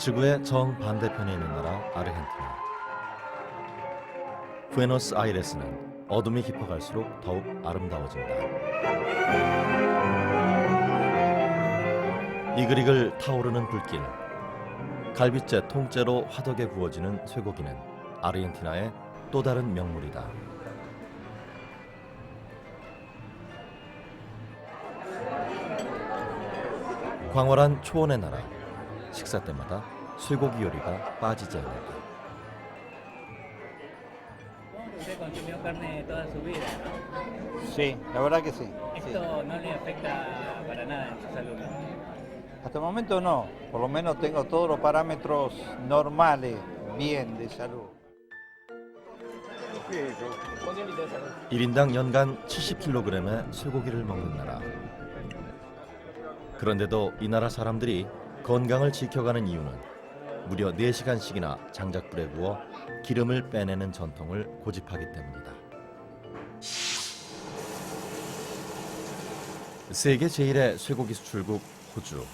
지구의 정반대편에 있는 나라 아르헨티나. 부에노스아이레스는 어둠이 깊어갈수록 더욱 아름다워진다. 이글이글 타오르는 불길, 갈빗째 통째로 화덕에 구워지는 쇠고기는 아르헨티나의 또 다른 명물이다. 광활한 초원의 나라, 식사 때마다 쇠고기 요리가 빠지지 않는다. Usted consumió carne toda su vida, ¿no? Sí, la verdad que sí. Sí. Esto no le afecta para nada en su salud. Hasta el momento no, por lo menos tengo todos los parámetros normales, bien de salud. 1인당 연간 70kg의 쇠고기를 먹는 나라. 그런데도 이 나라 사람들이 건강을 지켜가는 이유는 무려 4시간씩이나 장작불에 구워 기름을 빼내는 전통을 고집하기 때문이다. 세계 제1의 쇠고기 수출국 호주.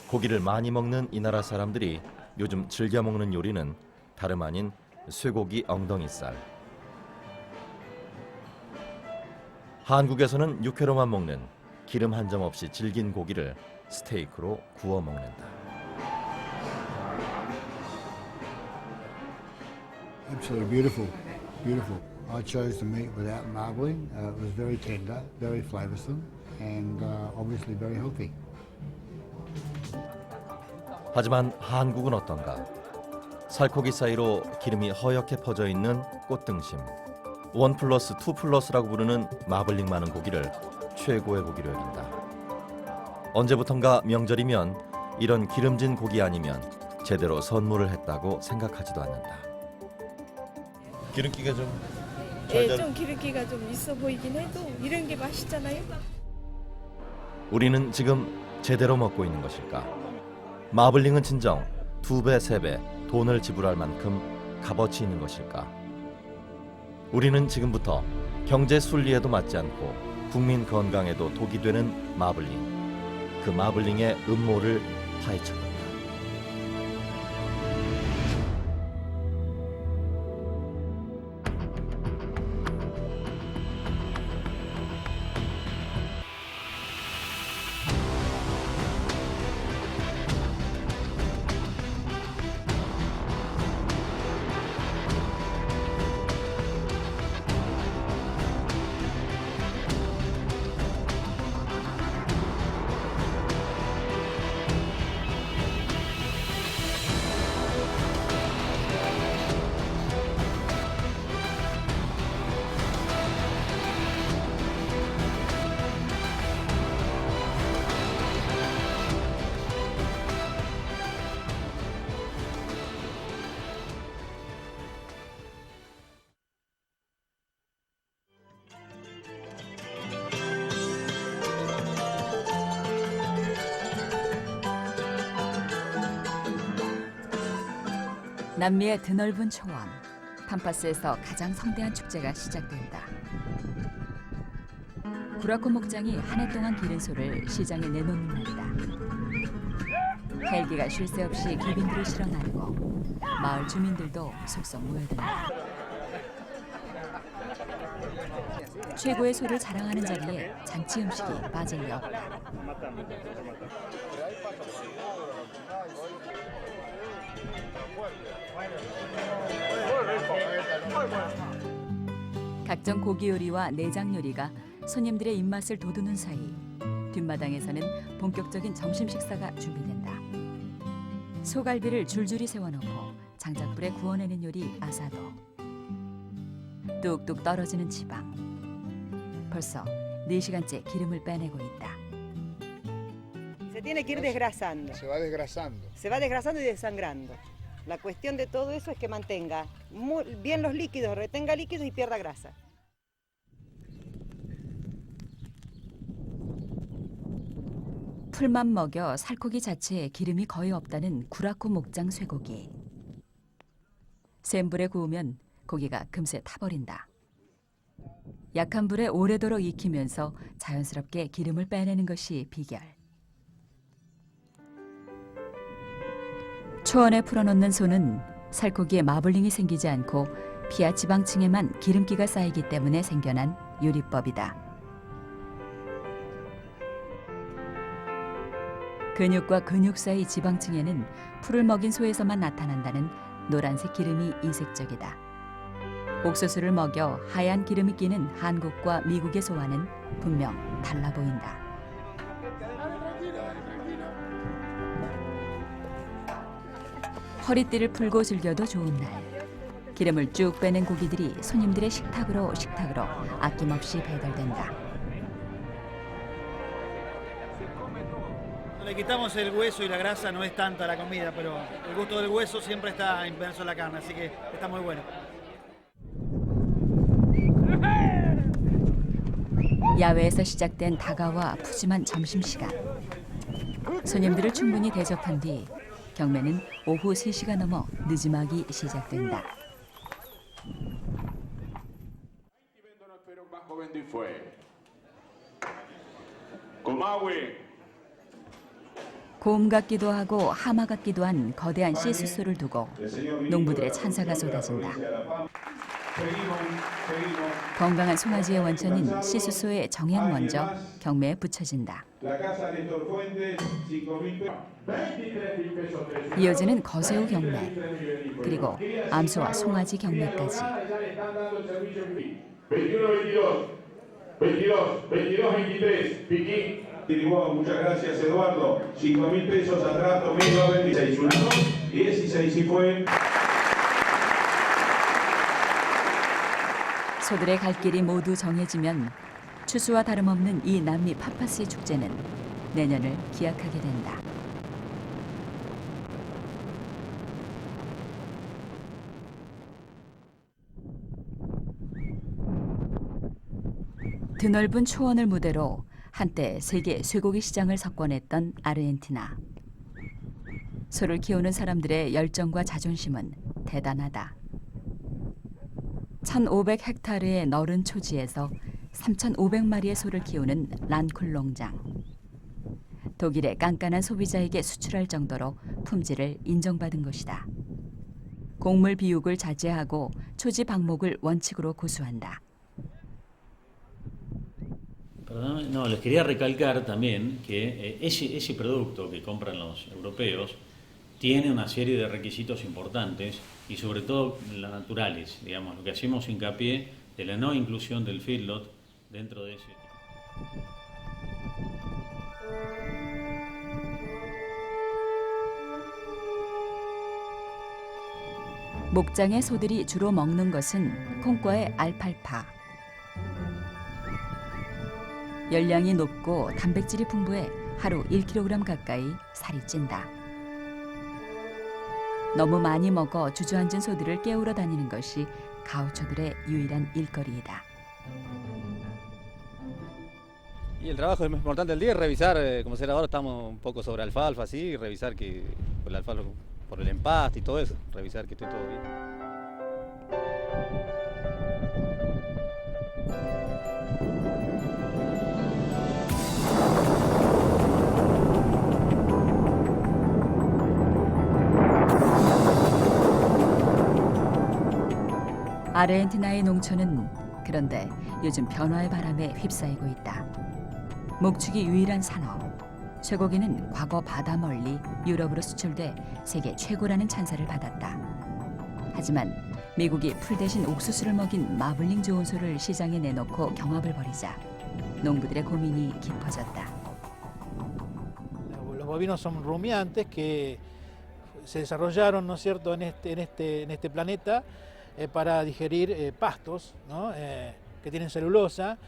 고기를 많이 먹는 이 나라 사람들이 요즘 즐겨 먹는 요리는 다름 아닌 쇠고기 엉덩이살. 한국에서는 육회로만 먹는 기름 한 점 없이 질긴 고기를 스테이크로 구워 먹는다. Absolutely beautiful, beautiful. I chose the meat without marbling. It was very tender, very flavoursome, and obviously very healthy. 하지만 한국은 어떤가? 살코기 사이로 기름이 허옇게 퍼져 있는 꽃등심, 1+2+라고 부르는 마블링 많은 고기를 최고의 고기로 여긴다. 언제부턴가 명절이면 이런 기름진 고기 아니면 제대로 선물을 했다고 생각하지도 않는다. 기름기가 좀 좀 기름기가 좀 있어 보이긴 해도 이런 게 맛있잖아요. 우리는 지금 제대로 먹고 있는 것일까? 마블링은 진정 2배, 3배 돈을 지불할 만큼 값어치 있는 것일까? 우리는 지금부터 경제 순리에도 맞지 않고 국민 건강에도 독이 되는 마블링, 그 마블링의 음모를 파헤쳐본다. 남미의 드넓은 초원, 팜파스에서 가장 성대한 축제가 시작된다. 구라코 목장이 한 해 동안 기른 소를 시장에 내놓는 날이다. 헬기가 쉴 새 없이 기빈들을 실어 나르고 마을 주민들도 속속 모여든다. 최고의 소를 자랑하는 자리에 잔치 음식이 빠질 리 없다. 각종 고기 요리와 내장 요리가 손님들의 입맛을 돋우는 사이 뒷마당에서는 본격적인 점심 식사가 준비된다. 소갈비를 줄줄이 세워놓고 장작불에 구워내는 요리 아사도. 뚝뚝 떨어지는 지방. 벌써 4시간째 기름을 빼내고 있다. Se tiene que ir desgrasando. Se va desgrasando. Se va desgrasando y desangrando. La cuestión de todo eso es que mantenga bien los líquidos, retenga líquidos y pierda grasa. 풀만 먹여 살코기 자체에 기름이 거의 없다는 구라코 목장 쇠고기. 센 불에 구우면 고기가 금세 타버린다. 약한 불에 오래도록 익히면서 자연스럽게 기름을 빼내는 것이 비결. 초원에 풀어놓는 소는 살코기에 마블링이 생기지 않고 피하 지방층에만 기름기가 쌓이기 때문에 생겨난 요리법이다. 근육과 근육 사이 지방층에는 풀을 먹인 소에서만 나타난다는 노란색 기름이 이색적이다. 옥수수를 먹여 하얀 기름이 끼는 한국과 미국의 소와는 분명 달라 보인다. 허리띠를 풀고 즐겨도 좋은 날. 기름을 쭉 빼는 고기들이 손님들의 식탁으로 아낌없이 배달된다. Le quitamos el hueso y la grasa, no es tanta la comida, pero el gusto del hueso siempre está inmerso en la carne, así que está muy bueno. 야외에서 시작된 다가와 푸짐한 점심시간. 손님들을 충분히 대접한 뒤 경매는 오후 3시가 넘어 늦음하기 시작된다. 곰 같기도 하고 하마 같기도 한 거대한 씨수소를 두고 농부들의 찬사가 쏟아진다. 건강한 송아지의 원천인 씨수소의 정약 먼저 경매에 붙여진다. 이어지는 거새우 경매, 그리고 암소와 송아지 경매까지. 22, Piquín. Muchas gracias, Eduardo. 5.000 pesos atrás, 2026. 16 y fue. 소들의 갈 길이 모두 정해지면 추수와 다름없는 이 남미 파파스의 축제는 내년을 기약하게 된다. 드넓은 초원을 무대로 한때 세계 쇠고기 시장을 석권했던 아르헨티나. 소를 키우는 사람들의 열정과 자존심은 대단하다. 1,500헥타르의 넓은 초지에서 3,500마리의 소를 키우는 란쿨 농장. 독일의 깐깐한 소비자에게 수출할 정도로 품질을 인정받은 것이다. 곡물 비육을 자제하고 초지 방목을 원칙으로 고수한다. No, les quería recalcar también que ese producto que compran los europeos tiene una serie de requisitos importantes y sobre todo las naturales, digamos, lo que hacemos hincapié de la no inclusión del feedlot dentro de ese. 목장의 소들이 주로 먹는 것은 콩과의 알팔파. 열량이 높고 단백질이 풍부해 하루 1kg 가까이 살이 찐다. 너무 많이 먹어 주저앉은 소들을 깨우러 다니는 것이 가우초들의 유일한 일거리이다. Y el trabajo más importante del día es revisar, como será ahora estamos un poco sobre alfalfa, así, revisar que por la alfalfa, por el empaste y todo eso, revisar que esté todo bien. 아르헨티나의 농촌은 그런데 요즘 변화의 바람에 휩싸이고 있다. 목축이 유일한 산업. 쇠고기는 과거 바다 멀리 유럽으로 수출돼 세계 최고라는 찬사를 받았다. 하지만 미국이 풀 대신 옥수수를 먹인 마블링 좋은 소를 시장에 내놓고 경합을 벌이자 농부들의 고민이 깊어졌다. Los bovinos son rumiantes que se desarrollaron, ¿no es cierto?, en este planeta para digerir pastos, ¿no? Que tienen celulosa,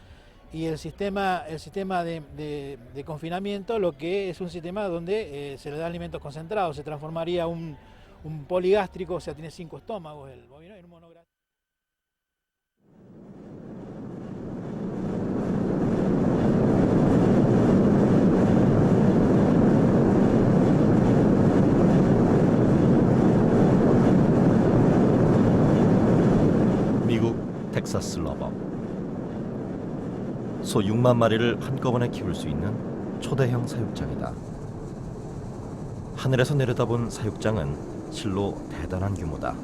y el sistema de confinamiento lo que es un sistema donde se le da alimentos concentrados, se transformaría un poligástrico, o sea, tiene 5 estómagos el bovino, en un monogástrico. 미국 텍사스 러버. 소 6만 마리를 한꺼번에 키울 수 있는 초대형 사육장이다. 하늘에서 내려다본 사육장은 실로 대단한 규모다.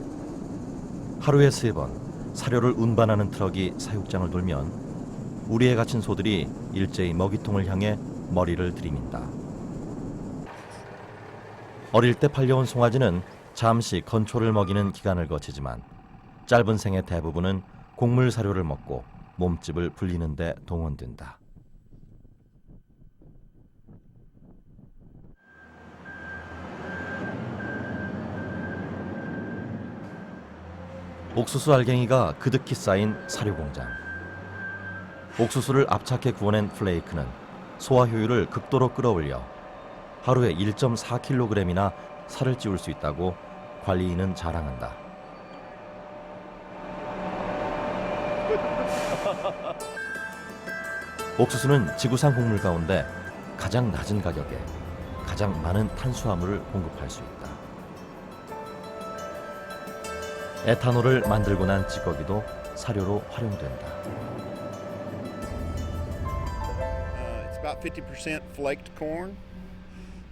하루에 3번 사료를 운반하는 트럭이 사육장을 돌면 우리에 갇힌 소들이 일제히 먹이통을 향해 머리를 들이민다. 어릴 때 팔려온 송아지는 잠시 건초를 먹이는 기간을 거치지만 짧은 생의 대부분은 곡물 사료를 먹고 몸집을 불리는 데 동원된다. 옥수수 알갱이가 그득히 쌓인 사료 공장. 옥수수를 압착해 구워낸 플레이크는 소화 효율을 극도로 끌어올려 하루에 1.4kg이나 살을 찌울 수 있다고 관리인은 자랑한다. 옥수수는 지구상 곡물 가운데 가장 낮은 가격에 가장 많은 탄수화물을 공급할 수 있다. 에탄올을 만들고 난 찌꺼기도 사료로 활용된다. It's about 50% flaked corn,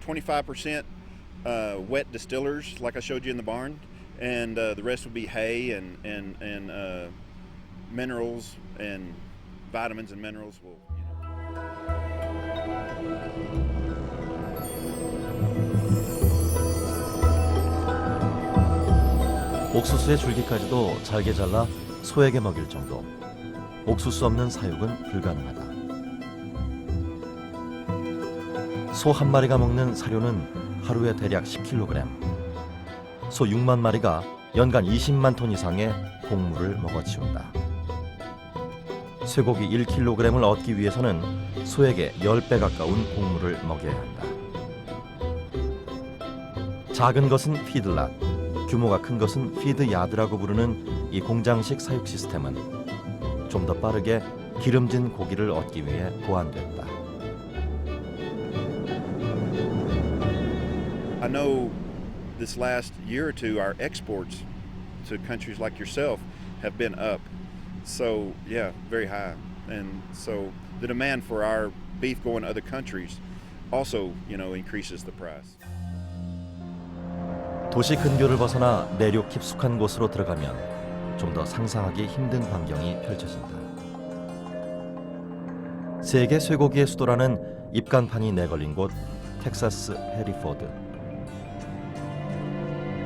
25% wet distillers, like I showed you in the barn, and the rest would be hay and minerals and vitamins and minerals. Will, 옥수수의 줄기까지도 잘게 잘라 소에게 먹일 정도. 옥수수 없는 사육은 불가능하다. 소 한 마리가 먹는 사료는 하루에 대략 10kg. 소 6만 마리가 연간 20만 톤 이상의 곡물을 먹어치운다. 쇠고기 1kg을 얻기 위해서는 소에게 10배 가까운 곡물을 먹여야 한다. 작은 것은 피드랏, 규모가 큰 것은 피드야드라고 부르는 이 공장식 사육 시스템은 좀 더 빠르게 기름진 고기를 얻기 위해 고안됐다. I know this last year or two, our exports to countries like yourself have been up. So, yeah, very high. And so the demand for our beef going to other countries also, increases the price. 도시 근교를 벗어나 내륙 깊숙한 곳으로 들어가면 좀 더 상상하기 힘든 광경이 펼쳐진다. 세계 쇠고기의 수도라는 입간판이 내걸린 곳 텍사스 해리포드.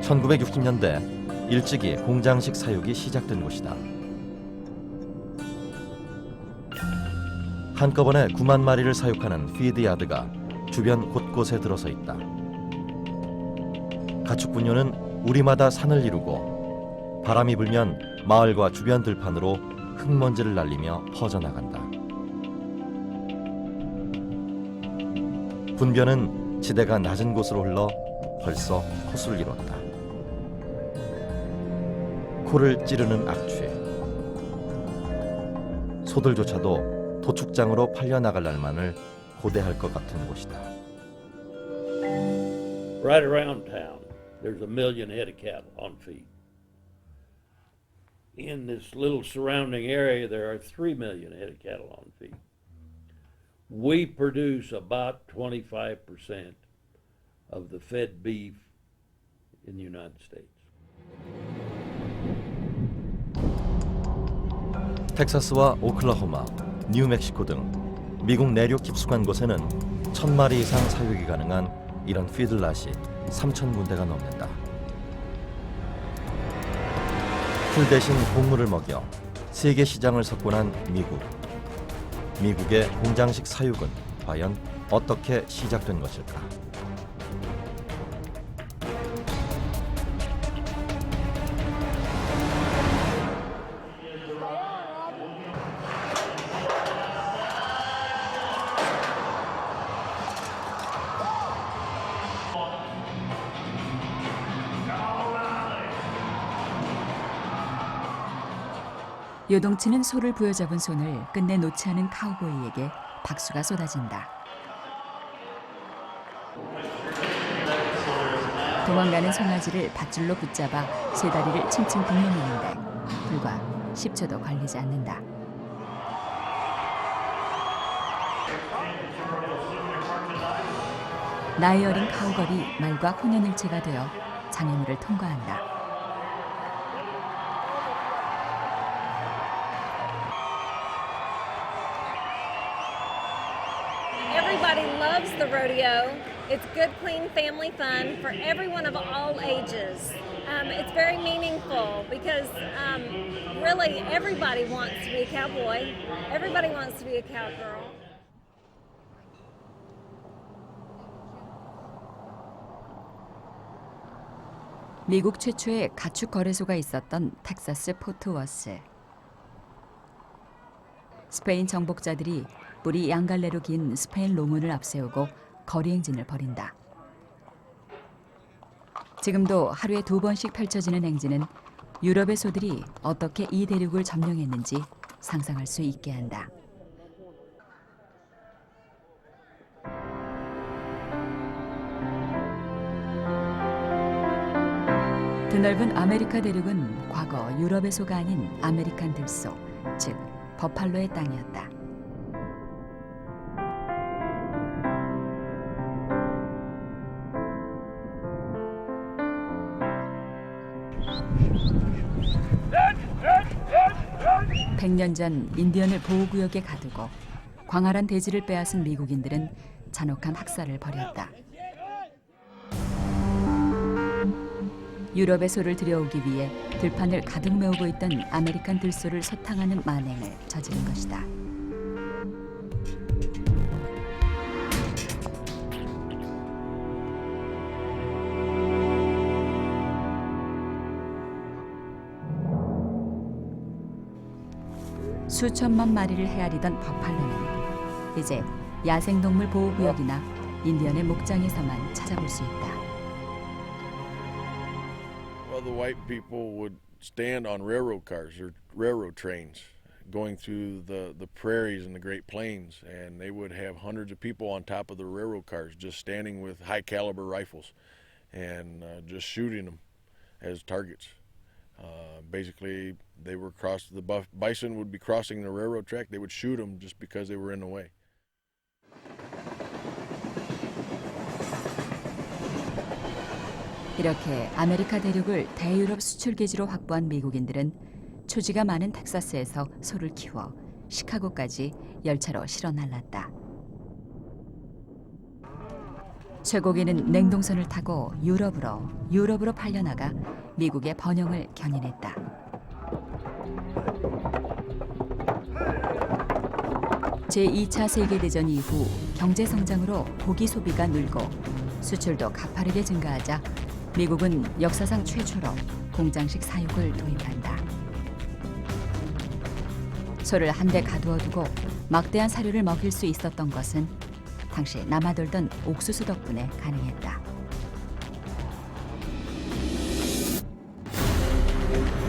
1960년대 일찍이 공장식 사육이 시작된 곳이다. 한꺼번에 9만 마리를 사육하는 피드야드가 주변 곳곳에 들어서 있다. 가축 분뇨는 우리마다 산을 이루고 바람이 불면 마을과 주변 들판으로 흙먼지를 날리며 퍼져나간다. 분변은 지대가 낮은 곳으로 흘러 벌써 호수를 이뤘다. 코를 찌르는 악취. 소들조차도 도축장으로 팔려나갈 날만을 고대할 것 같은 곳이다. Right around town, there's 1 million head of cattle on feed. In this little surrounding area, there are 3 million head of cattle on feed. We produce about 25% of the fed beef in the United States. 텍사스와 오클라호마, 뉴멕시코 등 미국 내륙 깊숙한 곳에는 1000마리 이상 사육이 가능한 이런 피들랏이 3,000군데가 넘는다. 풀 대신 곡물을 먹여 세계 시장을 석권한 미국. 미국의 공장식 사육은 과연 어떻게 시작된 것일까? 요동치는 소를 부여잡은 손을 끝내 놓지 않은 카우보이에게 박수가 쏟아진다. 도망가는 송아지를 밧줄로 붙잡아 세 다리를 층층 동여매는데 불과 10초도 걸리지 않는다. 나이 어린 카우걸이 말과 혼연일체가 되어 장애물을 통과한다. Everybody loves the rodeo. It's good, clean family fun for everyone of all ages. It's very meaningful because really everybody wants to be a cowboy. Everybody wants to be a cowgirl. 미국 최초의 가축 거래소가 있었던 텍사스 포트워스. 스페인 정복자들이 뿔이 양갈래로 긴 스페인 롱운을 앞세우고 거리 행진을 벌인다. 지금도 하루에 2번씩 펼쳐지는 행진은 유럽의 소들이 어떻게 이 대륙을 점령했는지 상상할 수 있게 한다. 드넓은 아메리카 대륙은 과거 유럽의 소가 아닌 아메리칸 들소, 즉 버팔로의 땅이었다. (100년) 전 인디언을 보호구역에 가두고 광활한 대지를 빼앗은 미국인들은 잔혹한 학살을 벌였다. 유럽의 소를 들여오기 위해 들판을 가득 메우고 있던 아메리칸 들소를 소탕하는 만행을 저지른 것이다. 수천만 마리를 헤아리던 버팔로는 이제 야생동물 보호구역이나 인디언의 목장에서만 찾아볼 수 있다. Well, the white people would stand on railroad cars or railroad trains going through the prairies and the Great Plains, and they would have hundreds of people on top of the railroad cars just standing with high caliber rifles and just shooting them as targets. Basically, they were the bison would be crossing the railroad track. They would shoot them just because they were in the way. 이렇게 아메리카 대륙을 대유럽 수출 기지로 확보한 미국인들은 초지가 많은 텍사스에서 소를 키워 시카고까지 열차로 실어 날랐다. 쇠고기는 냉동선을 타고 유럽으로 팔려나가 미국의 번영을 견인했다. 제2차 세계대전 이후 경제 성장으로 고기 소비가 늘고 수출도 가파르게 증가하자 미국은 역사상 최초로 공장식 사육을 도입한다. 소를 한 대 가두어두고 막대한 사료를 먹일 수 있었던 것은 당시 남아돌던 옥수수 덕분에 가능했다.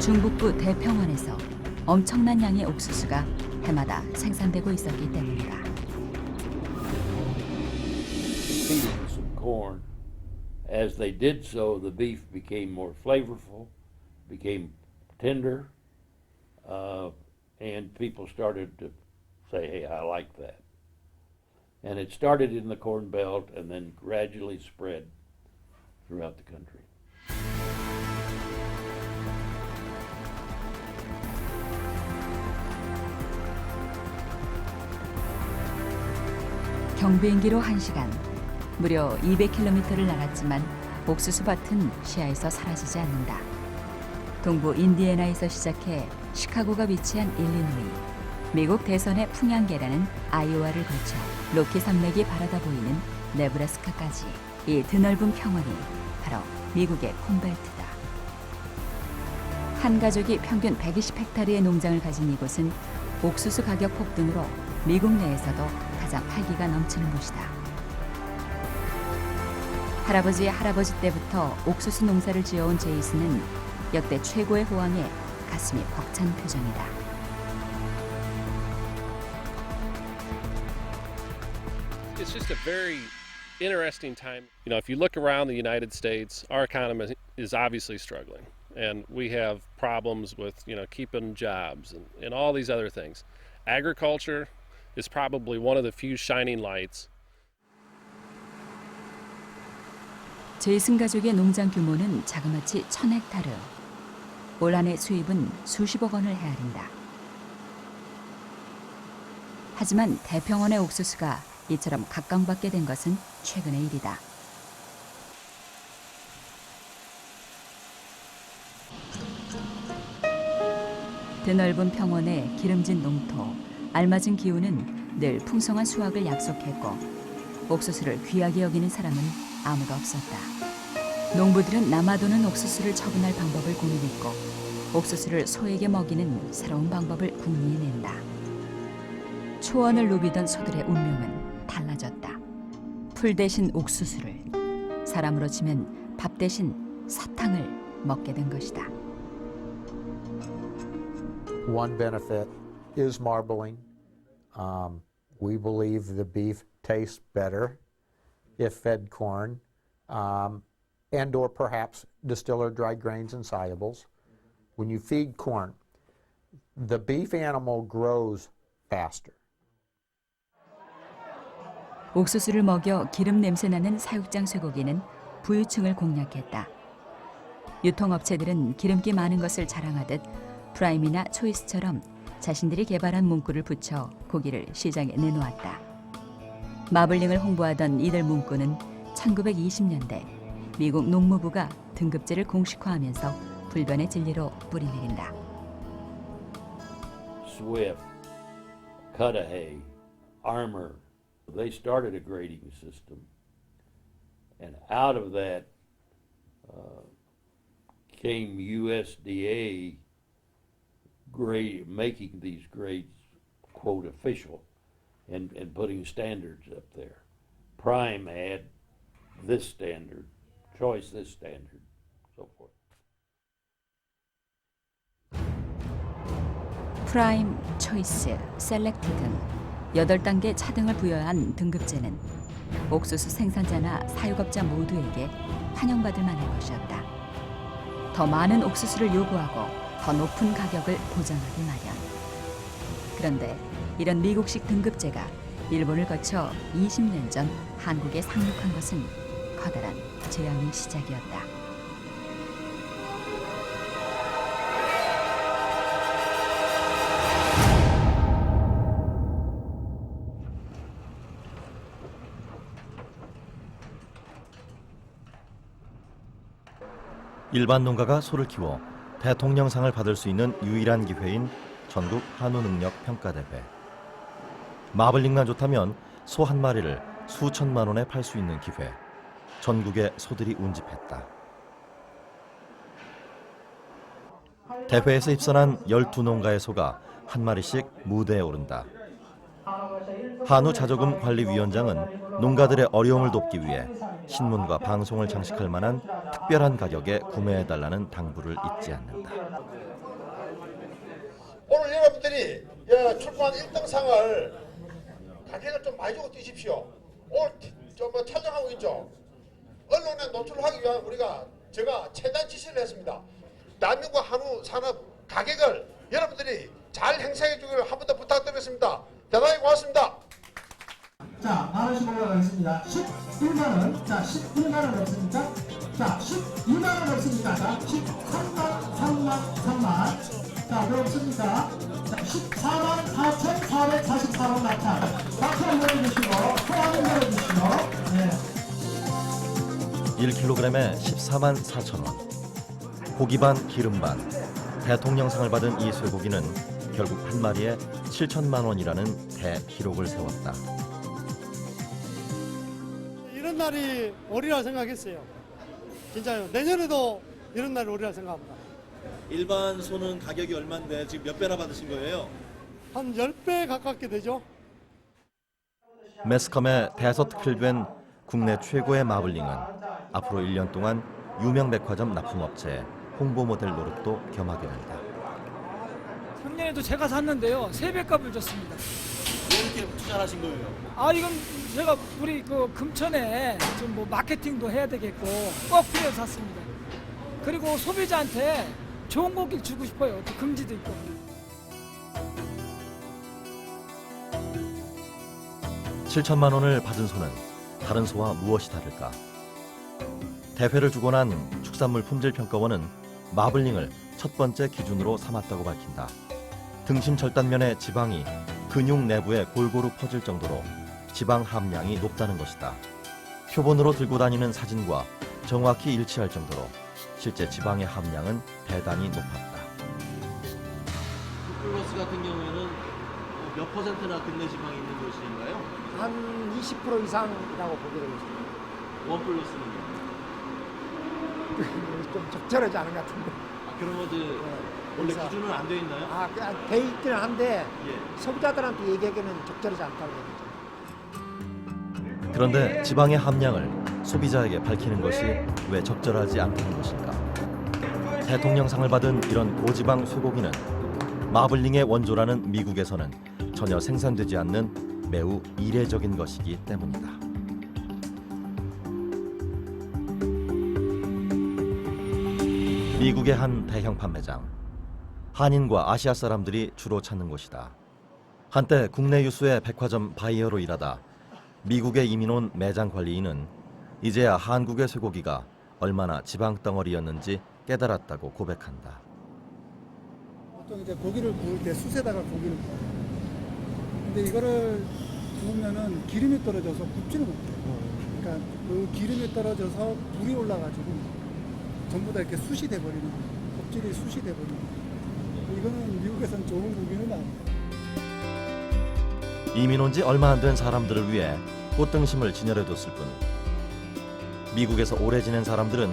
중북부 대평원에서 엄청난 양의 옥수수가 해마다 생산되고 있었기 때문이다. Feeding some corn. As they did so, the beef became more flavorful, became tender, and people started to say, hey, I like that. And it started in the Corn Belt and then gradually spread throughout the country. 경비행기로 1시간, 무려 200km를 날았지만 옥수수밭은 시야에서 사라지지 않는다. 동부 인디애나에서 시작해 시카고가 위치한 일리노이, 미국 대선의 풍향계라는 아이오와를 거쳐 로키 산맥이 바라다 보이는 네브라스카까지 이 드넓은 평원이 바로 미국의 콘벨트다. 한 가족이 평균 120헥타르의 농장을 가진 이곳은 옥수수 가격 폭등으로 미국 내에서도 가장 활기가 넘치는 곳이다. 할아버지 때부터 옥수수 농사를 지어온 제이슨은 역대 최고의 호황에 가슴이 벅찬 표정이다. It's just a very interesting time. You know, if you look around the United States, our economy is obviously struggling, and we have problems with, you know, keeping jobs and all these other things. Agriculture is probably one of the few shining lights. 제이슨 가족의 농장 규모는 자그마치 1000헥타르. 올 한 해 수입은 수십억 원을 헤아린다. 하지만 대평원의 옥수수가 이처럼 각광받게 된 것은 최근의 일이다. 드넓은 평원의 기름진 농토, 알맞은 기후는 늘 풍성한 수확을 약속했고 옥수수를 귀하게 여기는 사람은 아무도 없었다. 농부들은 남아도는 옥수수를 처분할 방법을 고민했고 옥수수를 소에게 먹이는 새로운 방법을 궁리해낸다. 초원을 누비던 소들의 운명은 달라졌다. 풀 대신 옥수수를, 사람으로 치면 밥 대신 사탕을 먹게 된 것이다. One benefit is marbling. We believe the beef tastes better if fed corn, and or perhaps distiller dried grains and solubles. When you feed corn, the beef animal grows faster. 옥수수를 먹여 기름 냄새 나는 사육장 쇠고기는 부유층을 공략했다. 유통업체들은 기름기 많은 것을 자랑하듯 프라임이나 초이스처럼 자신들이 개발한 문구를 붙여 고기를 시장에 내놓았다. 마블링을 홍보하던 이들 문구는 1920년대 미국 농무부가 등급제를 공식화하면서 불변의 진리로 뿌리내린다. Swift, Cudahy, Armour, they started a grading system, and out of that came USDA grade, making these grades quote official and putting standards up there. Prime had this standard, Choice this standard, so forth. 프라임, 초이스, 셀렉트 등 8단계 차등을 부여한 등급제는 옥수수 생산자나 사육업자 모두에게 환영받을 만한 것이었다. 더 많은 옥수수를 요구하고 더 높은 가격을 보장하기 마련. 그런데 이런 미국식 등급제가 일본을 거쳐 20년 전 한국에 상륙한 것은 커다란 재앙의 시작이었다. 일반 농가가 소를 키워 대통령상을 받을 수 있는 유일한 기회인 전국 한우능력평가대회. 마블링만 좋다면 소 한 마리를 수천만 원에 팔 수 있는 기회. 전국의 소들이 운집했다. 대회에서 입선한 12농가의 소가 한 마리씩 무대에 오른다. 한우자조금관리위원장은 농가들의 어려움을 돕기 위해 신문과 방송을 장식할 만한 특별한 가격에 구매해달라는 당부를 잊지 않는다. 오늘 여러분들이 출품한 1등상을 가격을 좀 많이 주고 뛰십시오. 오늘 뭐 촬영하고 있죠. 언론에 노출하기 위한 제가 최대한 지시를 했습니다. 대한민국 한우 산업 가격을 여러분들이 잘 행사해 주기를 한 번 더 부탁드리겠습니다. 대단히 고맙습니다. 자, 하나씩 올라가겠습니다. 11만원, 자, 11만원 없습니까? 자, 12만원 없습니까? 자, 13만, 자, 왜 없습니까? 자, 14만 4,444원 낙찰. 박수 한번 해주시고, 소환을 열어주시고, 네. 1kg에 14만 4천 원. 고기 반 기름 반. 대통령상을 받은 이 쇠고기는 결국 한 마리에 7천만 원이라는 대기록을 세웠다. 이런 날이 오리라 생각했어요. 진짜요. 내년에도 이런 날이 오리라 생각합니다. 일반 소는 가격이 얼마인데 지금 몇 배나 받으신 거예요? 한 10배 가깝게 되죠. 매스컴에 대서특필된 국내 최고의 마블링은 앞으로 1년 동안 유명 백화점 납품업체의 홍보 모델 노릇도 겸하게 된다. 작년에도 제가 샀는데요. 3배값을 줬습니다. 왜 이렇게 투자를 하신 거예요? 이건 제가 우리 금천에 좀 뭐 마케팅도 해야 되겠고 꼭 필요해서 샀습니다. 그리고 소비자한테 좋은 고기를 주고 싶어요. 또 금지도 있고. (7천만 원을 받은 소는 다른 소와 무엇이 다를까? 대회를 주고 난 축산물 품질평가원은 마블링을 첫 번째 기준으로 삼았다고 밝힌다. 등심 절단면의 지방이 근육 내부에 골고루 퍼질 정도로 지방 함량이 높다는 것이다. 표본으로 들고 다니는 사진과 정확히 일치할 정도로 실제 지방의 함량은 대단히 높았다. 투플러스 같은 경우에는 몇 퍼센트나 근내 지방이 있는 것인가요? 한 20% 이상이라고 보게 되고 있습니다. 원플러스는요? 좀 적절하지 않은 것 같은데. 그런 것들 원래 기준은 안 돼 있나요? 그냥 돼 있기는 한데 예. 소비자들한테 얘기하기에는 적절하지 않다고 얘기죠. 그런데 지방의 함량을 소비자에게 밝히는 것이 왜 적절하지 않다는 것일까? 대통령상을 받은 이런 고지방 쇠고기는 마블링의 원조라는 미국에서는 전혀 생산되지 않는 매우 이례적인 것이기 때문이다. 미국의 한 대형 판매장. 한인과 아시아 사람들이 주로 찾는 곳이다. 한때 국내 유수의 백화점 바이어로 일하다 미국에 이민 온 매장 관리인은 이제야 한국의 쇠고기가 얼마나 지방 덩어리였는지 깨달았다고 고백한다. 보통 이제 고기를 구울 때 숯에다가 고기를 구워요. 근데 이거를 구우면은 기름이 떨어져서 굽지를 못해요. 그러니까 그 기름이 떨어져서 불이 올라가지고 전부 다 이렇게 숯이 돼버리는, 껍질이 숯이 돼버리는. 이거는 미국에선 좋은 고기는 아니에요. 이민 온 지 얼마 안 된 사람들을 위해 꽃등심을 진열해뒀을 뿐 미국에서 오래 지낸 사람들은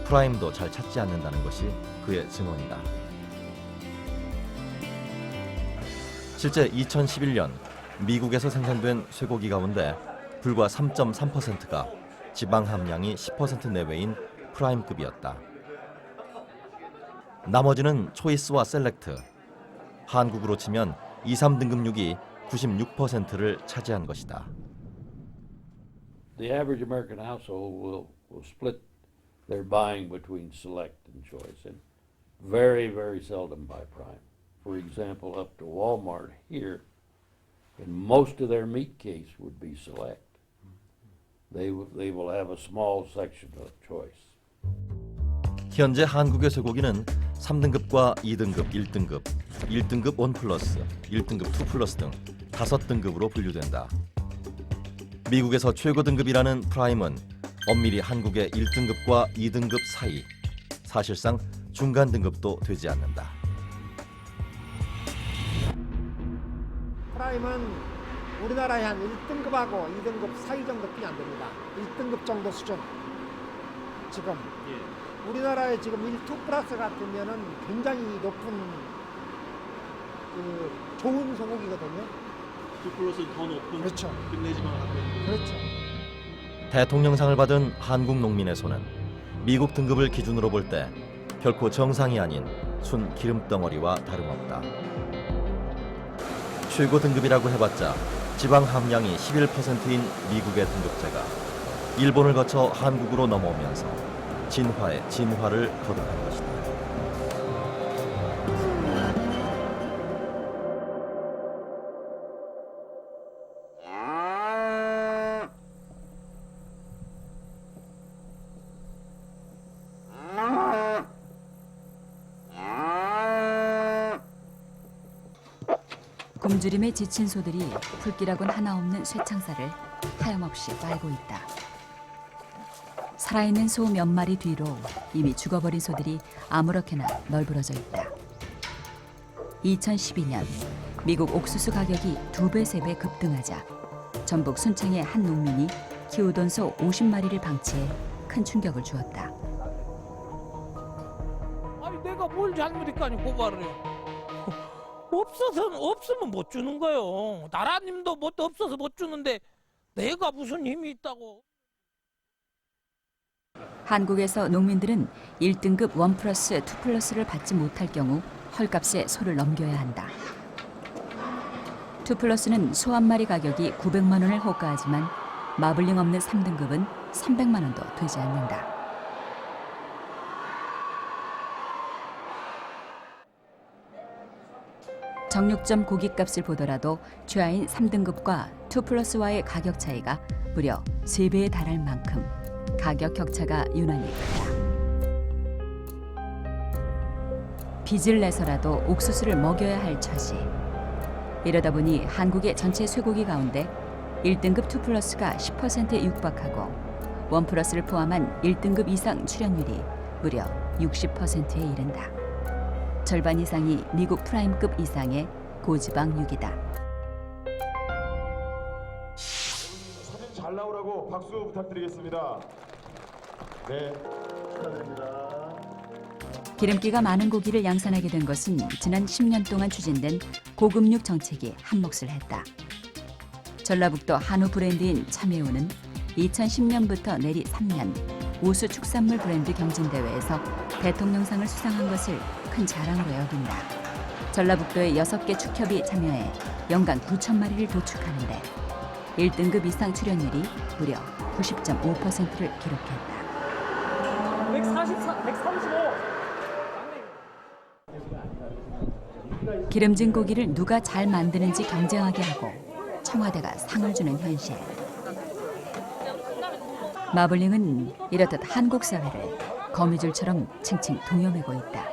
프라임도 잘 찾지 않는다는 것이 그의 증언이다. 실제 2011년 미국에서 생산된 쇠고기 가운데 불과 3.3%가 지방 함량이 10% 내외인 프라임급이었다. 나머지는 초이스와 셀렉트, 한국으로 치면 2, 3등급육이 96%를 차지한 것이다. The average American household will split their buying between select and choice, and very, very seldom buy prime. For example, up to Walmart here, and most of their meat case would be select. They will have a small section of choice. 현재 한국의 쇠고기는 3등급과 2등급, 1등급, 1등급 1플러스, 1등급 2플러스 등 5등급으로 분류된다. 미국에서 최고 등급이라는 프라임은 엄밀히 한국의 1등급과 2등급 사이, 사실상 중간 등급도 되지 않는다. 프라임은 우리나라의 한 1등급하고 2등급 사이 정도뿐이 안 됩니다. 1등급 정도 수준. 지금 우리나라에 지금 1, 2 플러스 같으면은 굉장히 높은 그 좋은 소고기거든요. 2 플러스는 더 높은 그렇죠. 근내 지방을 갖고 있는 거죠. 그렇죠. 대통령상을 받은 한국 농민의 손은 미국 등급을 기준으로 볼 때 결코 정상이 아닌 순 기름덩어리와 다름없다. 최고 등급이라고 해봤자 지방 함량이 11%인 미국의 등급제가 일본을 거쳐 한국으로 넘어오면서 진화의 진화를 거듭한 것이다. 굶주림에 지친 소들이 불길하곤 하나 없는 쇠창살을 하염없이 빨고 있다. 살아있는 소 몇 마리 뒤로 이미 죽어버린 소들이 아무렇게나 널브러져 있다. 2012년 미국 옥수수 가격이 2배, 3배 급등하자 전북 순창의 한 농민이 키우던 소 50마리를 방치해 큰 충격을 주었다. 아니 내가 뭘 잘못했까니 고발을 해. 없으면 못 주는 거요. 나라님도 뭐 없어서 못 주는데 내가 무슨 힘이 있다고. 한국에서 농민들은 1등급 1플러스, 2플러스를 받지 못할 경우 헐값에 소를 넘겨야 한다. 2플러스는 소 한 마리 가격이 900만 원을 호가하지만 마블링 없는 3등급은 300만 원도 되지 않는다. 정육점 고깃값을 보더라도 최하인 3등급과 2플러스와의 가격 차이가 무려 3배에 달할 만큼 가격 격차가 유난히 크다. 빚을 내서라도 옥수수를 먹여야 할 처지. 이러다 보니 한국의 전체 쇠고기 가운데 1등급 2플러스가 10%에 육박하고 1플러스를 포함한 1등급 이상 출연율이 무려 60%에 이른다. 절반 이상이 미국 프라임급 이상의 고지방육이다. 사진 잘 나오라고 박수 부탁드리겠습니다. 네, 축하드립니다. 기름기가 많은 고기를 양산하게 된 것은 지난 10년 동안 추진된 고급육 정책이 한몫을 했다. 전라북도 한우 브랜드인 참외우는 2010년부터 내리 3년 우수 축산물 브랜드 경진대회에서 대통령상을 수상한 것을 큰 자랑으로 여긴다. 전라북도의 6개 축협이 참여해 연간 9,000마리를 도축하는데 1등급 이상 출연율이 무려 90.5%를 기록했다. 135. 기름진 고기를 누가 잘 만드는지 경쟁하게 하고 청와대가 상을 주는 현실. 마블링은 이렇듯 한국 사회를 거미줄처럼 층층 동여매고 있다.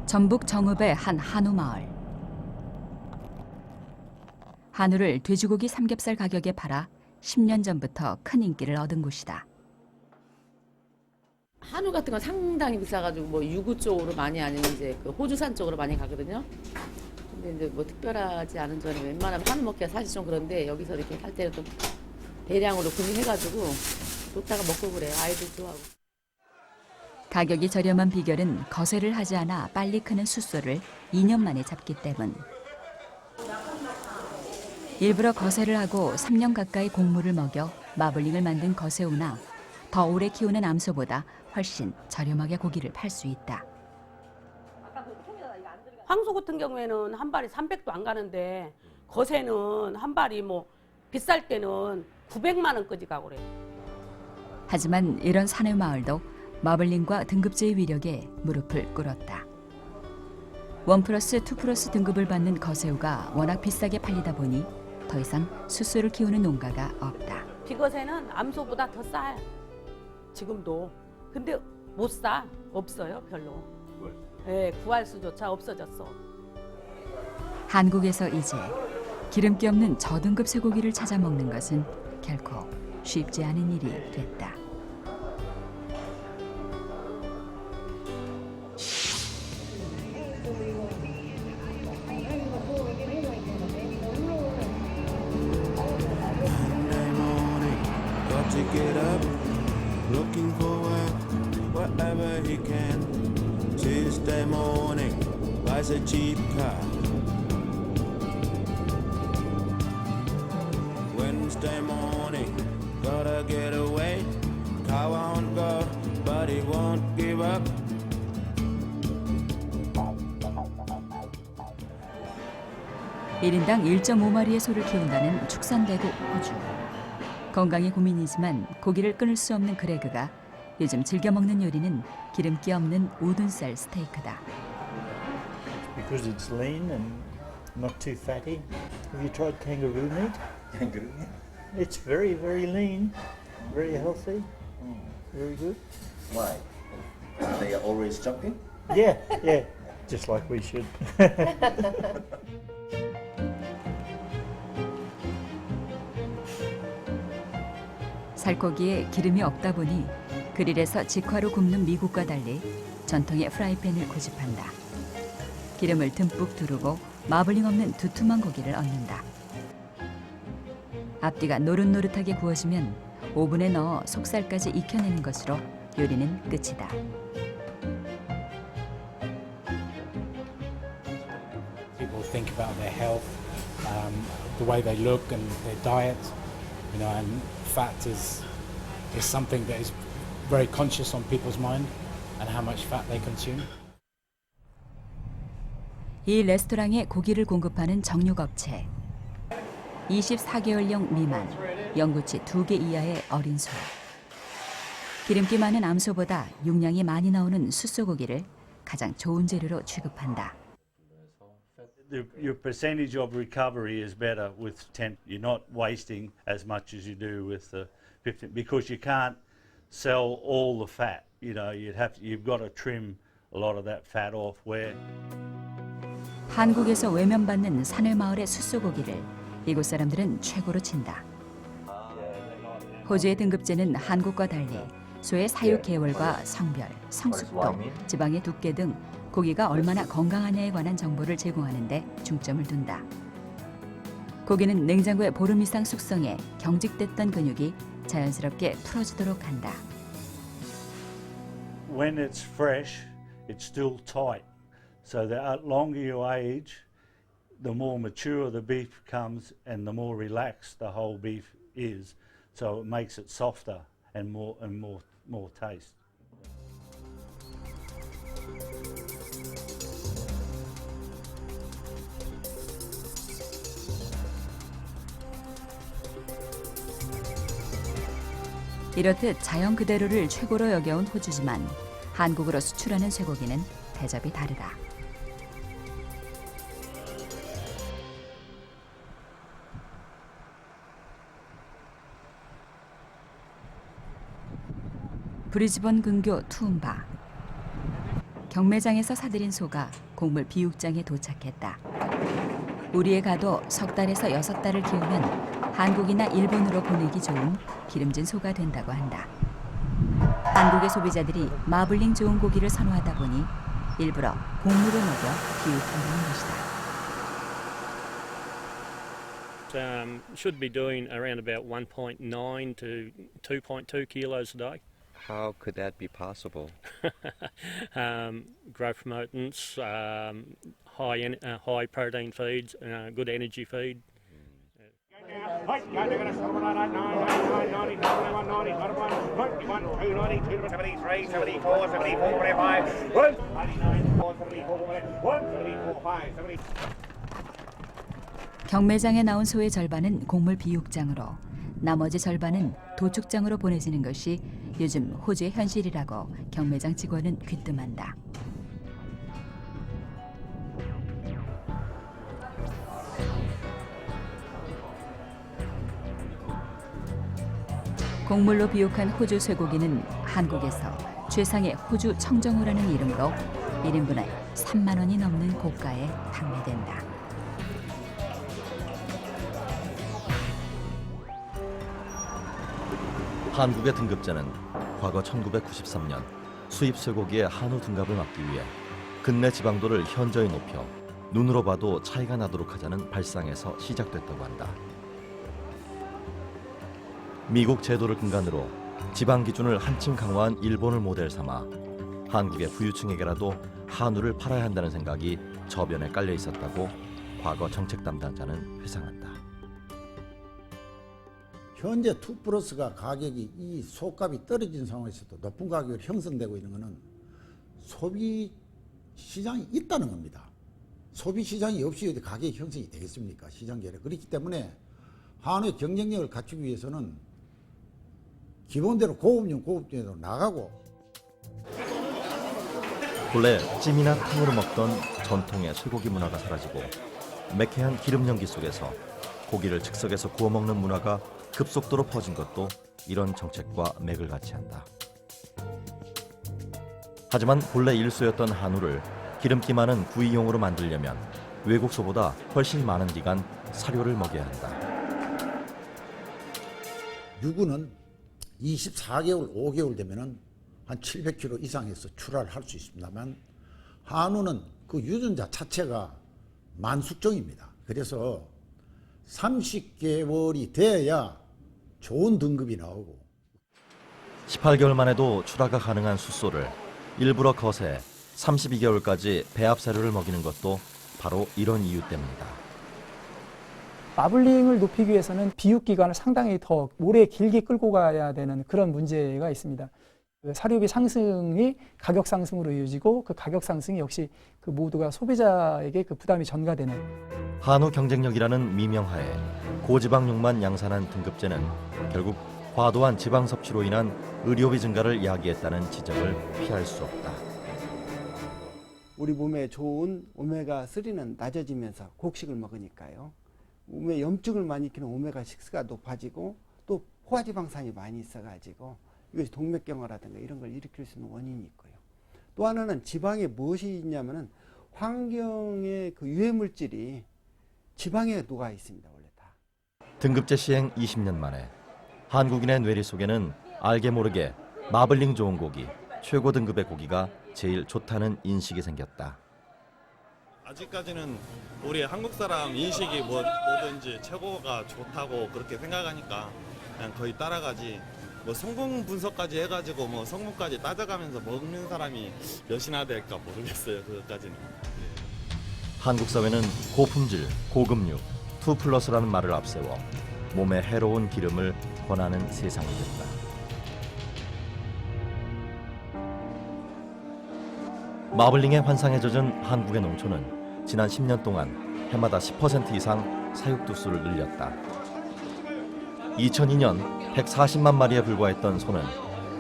전북 정읍의 한 한우 마을. 한우를 돼지고기 삼겹살 가격에 팔아 10년 전부터 큰 인기를 얻은 곳이다. 한우 같은 건 상당히 비싸가지고 뭐 유구 쪽으로 많이 아니면 이제 그 호주산 쪽으로 많이 가거든요. 근데 이제 뭐 특별하지 않은 점이 웬만하면 한우 먹기가 사실 좀 그런데 여기서 이렇게 할 때는 좀 대량으로 구매해가지고 좋다가 먹고 그래요. 아이들 좋아하고. 가격이 저렴한 비결은 거세를 하지 않아 빨리 크는 숫소를 2년 만에 잡기 때문. 일부러 거세를 하고 3년 가까이 곡물을 먹여 마블링을 만든 거세우나 더 오래 키우는 암소보다 훨씬 저렴하게 고기를 팔 수 있다. 황소 같은 경우에는 한 발이 300도 안 가는데 거세는 한 발이 뭐 비쌀 때는 900만 원까지 가고 그래요. 하지만 이런 산의 마을도 마블링과 등급제의 위력에 무릎을 꿇었다. 1플러스, 2플러스 등급을 받는 거세우가 워낙 비싸게 팔리다 보니 더 이상 숫소를 키우는 농가가 없다. 비거세는 암소보다 더 싸요. 지금도. 근데 못 사. 없어요, 별로. 네, 구할 수조차 없어졌어. 한국에서 이제 기름기 없는 저등급 쇠고기를 찾아 먹는 것은 결코 쉽지 않은 일이 됐다. Get up, looking for work wherever he can. Tuesday morning, buys a cheap car. Wednesday morning, gotta get away. Car won't go, but he won't give up. (1인당) 1.5마리의 소를 키운다는 축산대국 호주. 건강이 고민이지만 고기를 끊을 수 없는 그레그가 요즘 즐겨 먹는 요리는 기름기 없는 우둔살 스테이크다. Because it's lean and not too fatty. Have you tried kangaroo meat? Kangaroo meat? It's very, very lean, very healthy, very good. Why? They are always jumping? Yeah, yeah, just like we should. 살코기에 기름이 없다 보니 그릴에서 직화로 굽는 미국과 달리 전통의 프라이팬을 고집한다. 기름을 듬뿍 두르고 마블링 없는 두툼한 고기를 얻는다. 앞뒤가 노릇노릇하게 구워지면 오븐에 넣어 속살까지 익혀내는 것으로 요리는 끝이다. People think about their health, the way they look and their diet, you know, and fat is something that is very conscious on people's mind and how much fat they consume. 이 레스토랑에 고기를 공급하는 정육업체. 24개월령 미만, 영구치 2개 이하의 어린 소. 기름기 많은 암소보다 육량이 많이 나오는 숫소고기를 가장 좋은 재료로 취급한다. your percentage of recovery is better with 10. You're not wasting as much as you do with the 15 because you can't sell all the fat. You know, you've got to trim a lot of that fat off. Where 한국에서 외면받는 산을 마을의 숫소고기를 이곳 사람들은 최고로 친다. 호주의 등급제는 한국과 달리 소의 사육 계월과 성별, 성숙도, 지방의 두께 등 고기가 얼마나 건강하냐에 관한 정보를 제공하는 데 중점을 둔다. 고기는 냉장고에 보름 이상 숙성해 경직됐던 근육이 자연스럽게 풀어지도록 한다. when it's fresh, it's still tight. So the longer you age, the more mature the beef becomes and the more relaxed the whole beef is. So it makes it softer and more taste. 이렇듯 자연 그대로를 최고로 여겨온 호주지만 한국으로 수출하는 쇠고기는 대접이 다르다. 브리즈번 근교 투움바. 경매장에서 사들인 소가 곡물 비육장에 도착했다. 우리에 가도 석 달에서 6달을 키우면 한국이나 일본으로 보내기 좋은 기름진 소가 된다고 한다. 한국의 소비자들이 마블링 좋은 고기를 선호하다 보니 일부러 곡물을 먹여 비육한다는 것이다. Should be doing around about 1.9 to 2.2 kilos a day. How could that be possible? Growth promotants, high protein feeds, good energy feed. 경매장에 나온 소의 절반은 곡물 비육장으로, 나머지 절반은 도축장으로 보내지는 것이 요즘 호주의 현실이라고 경매장 직원은 귀뜸한다. 곡물로 비육한 호주 쇠고기는 한국에서 최상의 호주 청정호라는 이름으로 1인분에 3만 원이 넘는 고가에 판매된다. 한국의 등급제는 과거 1993년 수입 쇠고기의 한우 등급을 막기 위해 근내 지방도를 현저히 높여 눈으로 봐도 차이가 나도록 하자는 발상에서 시작됐다고 한다. 미국 제도를 근간으로 지방 기준을 한층 강화한 일본을 모델 삼아 한국의 부유층에게라도 한우를 팔아야 한다는 생각이 저변에 깔려 있었다고 과거 정책 담당자는 회상한다. 현재 투플러스가 가격이 이 소값이 떨어진 상황에서도 높은 가격으로 형성되고 있는 것은 소비 시장이 있다는 겁니다. 소비 시장이 없이 가격이 형성이 되겠습니까? 시장 계획. 그렇기 때문에 한우의 경쟁력을 갖추기 위해서는 기본대로 고급용으로 나가고. 본래 찜이나 탕으로 먹던 전통의 쇠고기 문화가 사라지고 매캐한 기름 연기 속에서 고기를 즉석에서 구워 먹는 문화가 급속도로 퍼진 것도 이런 정책과 맥을 같이 한다. 하지만 본래 일소였던 한우를 기름기 많은 구이용으로 만들려면 외국 소보다 훨씬 많은 기간 사료를 먹여야 한다. 유구는 24개월, 5개월 되면은 한 700kg 이상에서 출하를 할 수 있습니다만 한우는 그 유전자 자체가 만숙종입니다. 그래서 30개월이 돼야 좋은 등급이 나오고 18개월만 해도 출하가 가능한 숫소를 일부러 거세 32개월까지 배합 사료를 먹이는 것도 바로 이런 이유 때문이다. 마블링을 높이기 위해서는 비육 기간을 상당히 더 오래 길게 끌고 가야 되는 그런 문제가 있습니다. 사료비 상승이 가격 상승으로 이어지고 그 가격 상승이 역시 그 모두가 소비자에게 그 부담이 전가되는. 한우 경쟁력이라는 미명하에 고지방육만 양산한 등급제는 결국 과도한 지방 섭취로 인한 의료비 증가를 야기했다는 지적을 피할 수 없다. 우리 몸에 좋은 오메가3는 낮아지면서 곡식을 먹으니까요. 몸에 염증을 많이 일으키는 오메가6가 높아지고 또 포화지방산이 많이 있어가지고 이것이 동맥경화라든가 이런 걸 일으킬 수 있는 원인이 있고요. 또 하나는 지방에 무엇이 있냐면은 환경의 그 유해물질이 지방에 녹아 있습니다. 원래 다. 등급제 시행 20년 만에 한국인의 뇌리 속에는 알게 모르게 마블링 좋은 고기, 최고 등급의 고기가 제일 좋다는 인식이 생겼다. 아직까지는 우리 한국 사람 인식이 뭐든지 최고가 좋다고 그렇게 생각하니까 그냥 거의 따라가지. 뭐 성분 분석까지 해가지고 뭐 성분까지 따져가면서 먹는 사람이 몇이나 될까 모르겠어요. 그것까지는. 한국 사회는 고품질, 고급육, 2+라는 말을 앞세워 몸에 해로운 기름을 권하는 세상이 됐다. 마블링의 환상에 젖은 한국의 농촌은 지난 10년 동안 해마다 10% 이상 사육두수를 늘렸다. 2002년 140만 마리에 불과했던 소는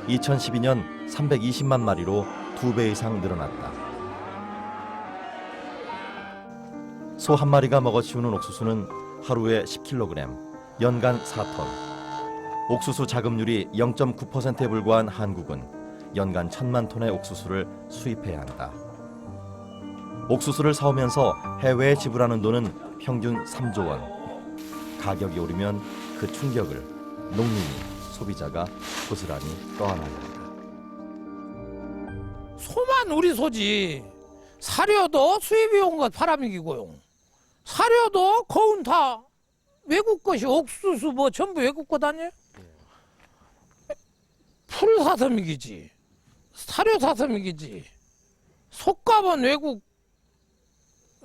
2012년 320만 마리로 2배 이상 늘어났다. 소 한 마리가 먹어치우는 옥수수는 하루에 10kg, 연간 4톤. 옥수수 자급률이 0.9%에 불과한 한국은 연간 1,000만 톤의 옥수수를 수입해야 한다. 옥수수를 사오면서 해외에 지불하는 돈은 평균 3조 원. 가격이 오르면 그 충격을 농민이, 소비자가 고스란히 떠안아야 한다. 소만 우리 소지. 사료도 수입이 온 것 팔아먹이고요. 사료도 거운 다 외국 것이 옥수수 뭐 전부 외국 것 아니에요? 풀 사서 먹이지. 사료 사서 먹이지. 속값은 외국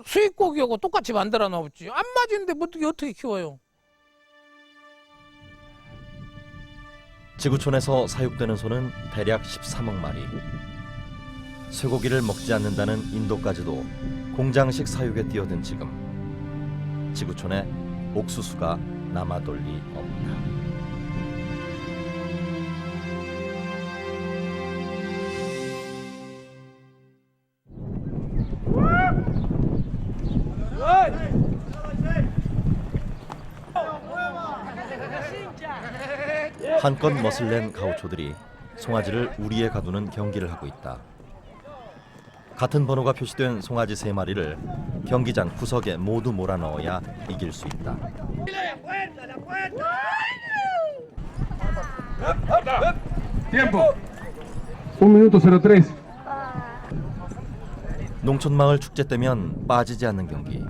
수입고기하고 똑같이 만들어 놓지. 안 맞는데 어떻게 키워요? 지구촌에서 사육되는 소는 대략 13억 마리. 쇠고기를 먹지 않는다는 인도까지도 공장식 사육에 뛰어든 지금 지구촌에 옥수수가 남아돌 리 없다. 한껏 멋을 낸 가우초들이 송아지를 우리에 가두는 경기를 하고 있다. 같은 번호가 표시된 송아지 3마리를 경기장 구석에 모두 몰아넣어야 이길 수 있다. 농촌마을 축제 때면 빠지지 않는 경기.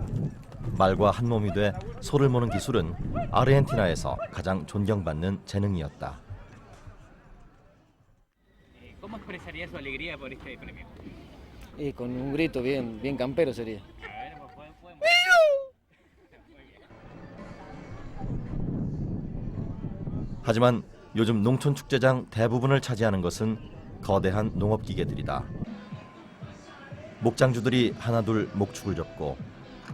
말과 한 몸이 돼 소를 모는 기술은 아르헨티나에서 가장 존경받는 재능이었다. ¿Cómo expresaría su alegría por este premio? Y con un grito bien campero sería. 하지만 요즘 농촌 축제장 대부분을 차지하는 것은 거대한 농업기계들이다. 목장주들이 하나둘 목축을 접고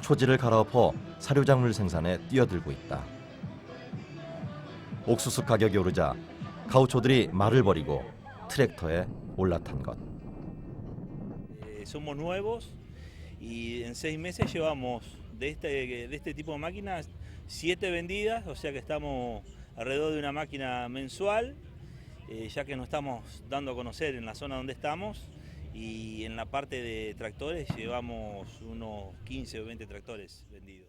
초지를 갈아엎어 사료작물 생산에 뛰어들고 있다. 옥수수 가격이 오르자 가우초들이 말을 버리고 트랙터에 올라탄 것. Somos nuevos y en 6 meses llevamos de este tipo de máquinas 7 vendidas, o sea que estamos alrededor de una máquina mensual, ya que nos estamos dando a conocer en la zona donde estamos, y en la parte de tractores llevamos unos 15 o 20 tractores vendidos.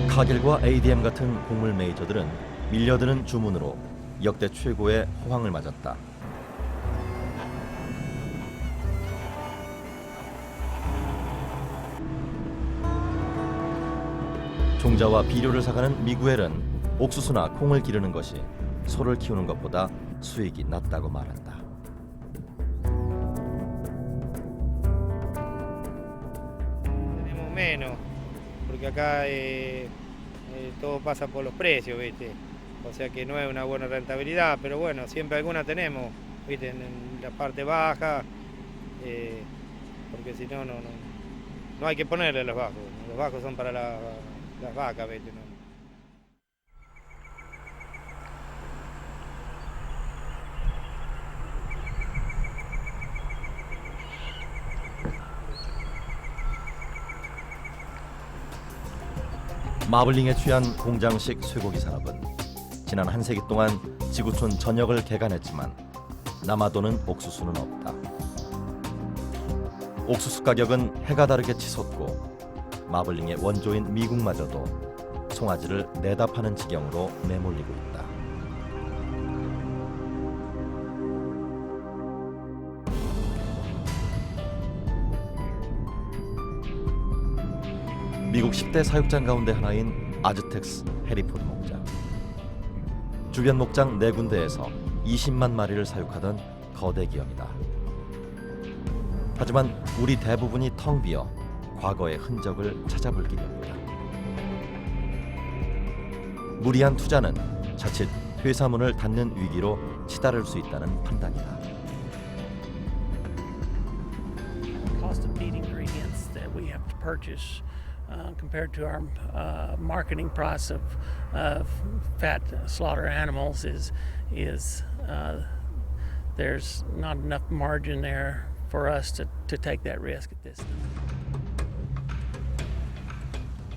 카길과 ADM 같은 곡물 메이저들은 밀려드는 주문으로 역대 최고의 호황을 맞았다. 종자와 비료를 사가는 미구엘은 옥수수나 콩을 기르는 것이 소를 키우는 것보다 수익이 낮다고 말한다. Tenemos menos, porque acá todo pasa por los precios, ¿viste? O sea que no es una buena rentabilidad, pero bueno, siempre alguna tenemos, ¿viste? En la parte baja, porque si no, no hay que ponerle los bajos son para las vacas, ¿viste? ¿No? 마블링에 취한 공장식 쇠고기 산업은 지난 한 세기 동안 지구촌 전역을 개간했지만 남아도는 옥수수는 없다. 옥수수 가격은 해가 다르게 치솟고 마블링의 원조인 미국마저도 송아지를 내다 파는 지경으로 내몰리고 있다. 미국 10대 사육장 가운데 하나인 아즈텍스 해리포드 목장. 주변 목장 4군데에서 20만 마리를 사육하던 거대 기업이다. 하지만 우리 대부분이 텅 비어 과거의 흔적을 찾아볼 길이 없다. 무리한 투자는 자칫 회사 문을 닫는 위기로 치달을 수 있다는 판단이다. Cost of meat ingredients that we have to purchase compared to our marketing price of fat slaughter animals is there's not enough margin there for us to take that risk at this time.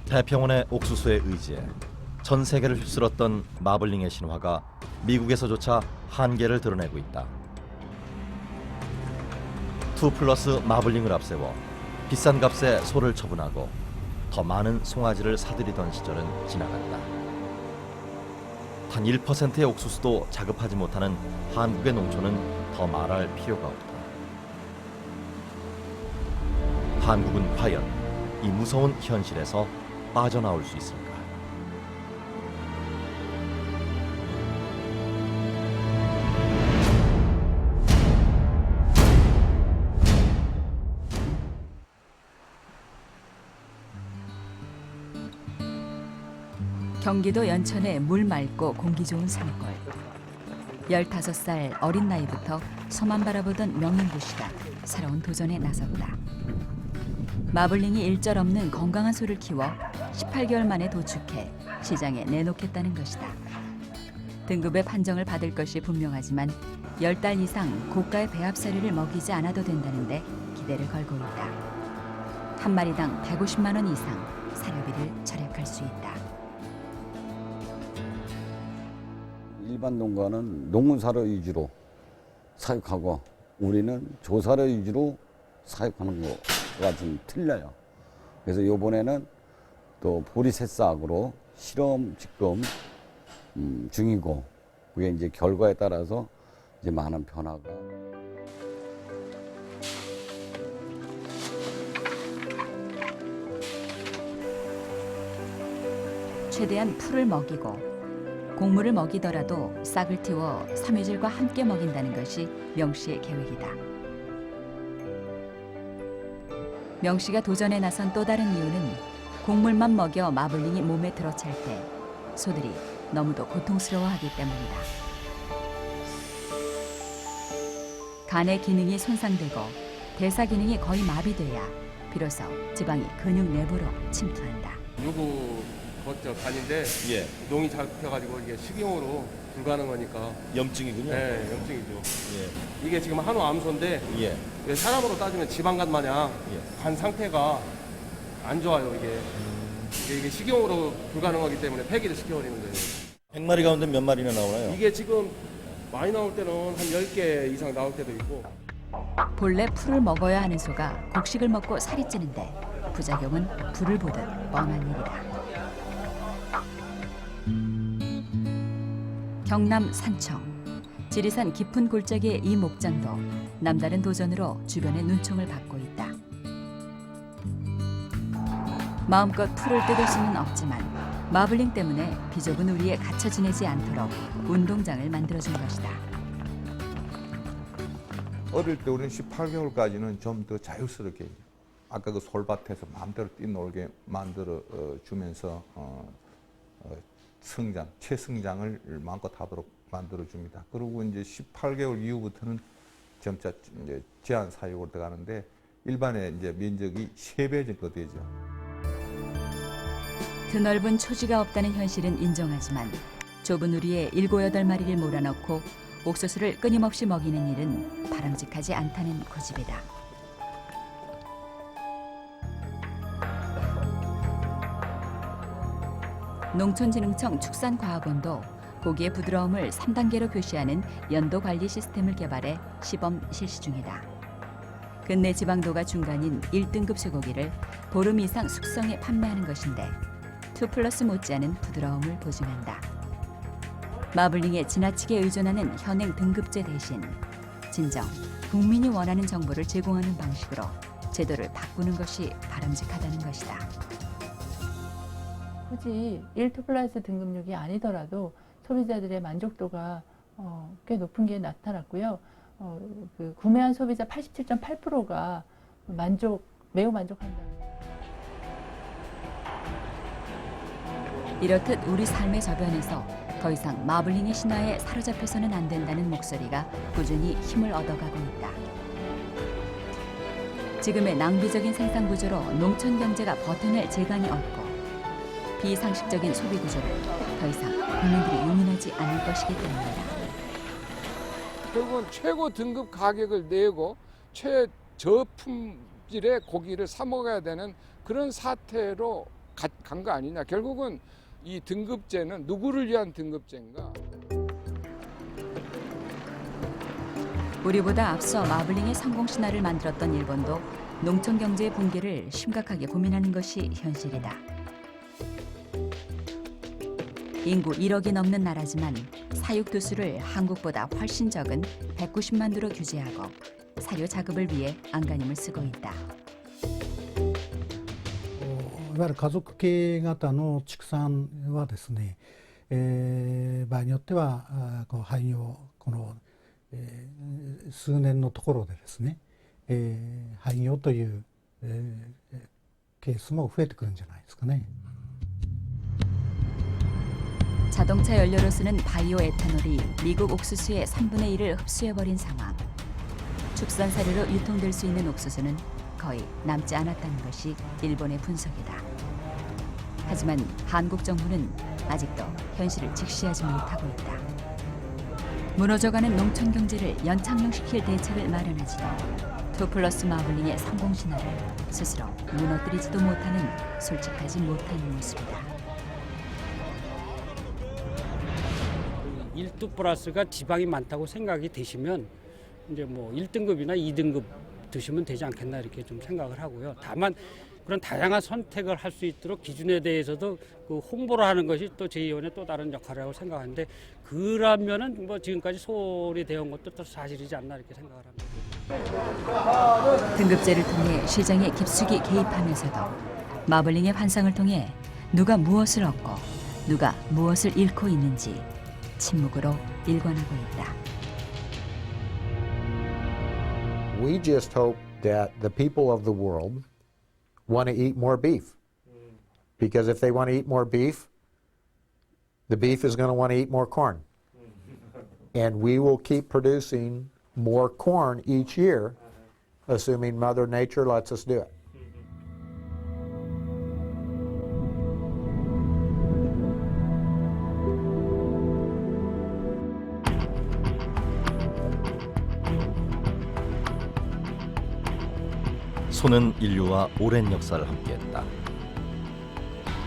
태평원의 옥수수에 의지해 전 세계를 휩쓸었던 마블링의 신화가 미국에서조차 한계를 드러내고 있다. 2+ 마블링을 앞세워 비싼 값에 소를 처분하고 더 많은 송아지를 사들이던 시절은 지나갔다. 단 1%의 옥수수도 자급하지 못하는 한국의 농촌은 더 말할 필요가 없다. 한국은 과연 이 무서운 현실에서 빠져나올 수 있을까? 경기도 연천의 물 맑고 공기 좋은 산골. 15살 어린 나이부터 소만 바라보던 명인부 씨가 새로운 도전에 나섰다. 마블링이 일절 없는 건강한 소를 키워 18개월 만에 도축해 시장에 내놓겠다는 것이다. 등급의 판정을 받을 것이 분명하지만 10달 이상 고가의 배합사료를 먹이지 않아도 된다는데 기대를 걸고 있다. 한 마리당 150만 원 이상 사료비를 절약할 수 있다. 일반 농가는 농문사료 위주로 사육하고 우리는 조사료 위주로 사육하는 거가 좀 틀려요. 그래서 이번에는 또 보리새싹으로 실험 지금 중이고 그게 이제 결과에 따라서 이제 많은 변화가. 최대한 풀을 먹이고 곡물을 먹이더라도 싹을 틔워 섬유질과 함께 먹인다는 것이 명 씨의 계획이다. 명 씨가 도전에 나선 또 다른 이유는 곡물만 먹여 마블링이 몸에 들어찰 때 소들이 너무도 고통스러워하기 때문이다. 간의 기능이 손상되고 대사 기능이 거의 마비돼야 비로소 지방이 근육 내부로 침투한다. 요거 걷죠 간인데 농이 잡혀가지고 이게 식용으로 불가능하니까 염증이군요. 네, 염증이죠. 이게 지금 한우 암소인데 이게 사람으로 따지면 지방간 마냥 간 상태가 안 좋아요. 이게 식용으로 불가능하기 때문에 폐기를 시켜버리는 거예요. 100마리 가운데 몇 마리나 나오나요? 이게 지금 많이 나올 때는 한 10개 이상 나올 때도 있고. 본래 풀을 먹어야 하는 소가 곡식을 먹고 살이 찌는데 부작용은 불을 보듯 뻔한 일이다. 경남 산청. 지리산 깊은 골짜기의 이 목장도 남다른 도전으로 주변의 눈총을 받고 있다. 마음껏 풀을 뜯을 수는 없지만 마블링 때문에 비좁은 우리에 갇혀 지내지 않도록 운동장을 만들어준 것이다. 어릴 때 우리는 18개월까지는 좀 더 자유스럽게 아까 그 솔밭에서 마음대로 뛰놀게 만들어 주면서 성장, 최성장을 마음껏 하도록 만들어 줍니다. 그리고 이제 18개월 이후부터는 점차 이제 제한 사육으로 들어가는데 일반의 이제 면적이 3배 정도 되죠. 드넓은 초지가 없다는 현실은 인정하지만 좁은 우리에 7, 8마리를 몰아넣고 옥수수를 끊임없이 먹이는 일은 바람직하지 않다는 고집이다. 농촌진흥청 축산과학원도 고기의 부드러움을 3단계로 표시하는 연도 관리 시스템을 개발해 시범 실시 중이다. 근내 지방도가 중간인 1등급 쇠고기를 보름 이상 숙성해 판매하는 것인데 2플러스 못지않은 부드러움을 보증한다. 마블링에 지나치게 의존하는 현행 등급제 대신 진정 국민이 원하는 정보를 제공하는 방식으로 제도를 바꾸는 것이 바람직하다는 것이다. 굳이 1플러스 등급육이 아니더라도 소비자들의 만족도가 꽤 높은 게 나타났고요. 그 구매한 소비자 87.8%가 매우 만족한다. 이렇듯 우리 삶의 저변에서 더 이상 마블링의 신화에 사로잡혀서는 안 된다는 목소리가 꾸준히 힘을 얻어가고 있다. 지금의 낭비적인 생산 구조로 농촌 경제가 버텨낼 재간이 없고 비상식적인 소비 구조를 더 이상 국민들이 용인하지 않을 것이기 때문이다. 결국은 최고 등급 가격을 내고 최저품질의 고기를 사 먹어야 되는 그런 사태로 간 거 아니냐. 결국은 이 등급제는 누구를 위한 등급제인가? 우리보다 앞서 마블링의 성공 신화를 만들었던 일본도 농촌 경제의 붕괴를 심각하게 고민하는 것이 현실이다. 인구 1억이 넘는 나라지만 사육 두수를 한국보다 훨씬 적은 190만 두로 규제하고 사료 자급을 위해 안간힘을 쓰고 있다. いわゆる家族経営型の畜産はですね、場合によってはこの廃業数年のところでですね、廃業という、ケースも増えてくるんじゃないですかね。 자동차 연료로 쓰는 바이오 에탄올이 미국 옥수수의 3분의 1을 흡수해버린 상황. 축산 사료로 유통될 수 있는 옥수수는 거의 남지 않았다는 것이 일본의 분석이다. 하지만 한국 정부는 아직도 현실을 직시하지 못하고 있다. 무너져가는 농촌 경제를 연착륙시킬 대책을 마련하지도 2플러스 마블링의 성공 신화를 스스로 무너뜨리지도 못하는 솔직하지 못한 모습이다. 1두 플러스가 지방이 많다고 생각이 되시면 이제 뭐 1등급이나 2등급 드시면 되지 않겠나 이렇게 좀 생각을 하고요. 다만 그런 다양한 선택을 할 수 있도록 기준에 대해서도 그 홍보를 하는 것이 또 제2원의 또 다른 역할이라고 생각하는데 그러면은 뭐 지금까지 소홀히 되어온 것도 또 사실이지 않나 이렇게 생각을 합니다. 등급제를 통해 시장에 깊숙이 개입하면서도 마블링의 환상을 통해 누가 무엇을 얻고 누가 무엇을 잃고 있는지 침묵으로 일관하고 있다. We just hope that the people of the world want to eat more beef. Because if they want to eat more beef, the beef is going to want to eat more corn. And we will keep producing more corn each year, assuming Mother Nature lets us do it. 소는 인류와 오랜 역사를 함께했다.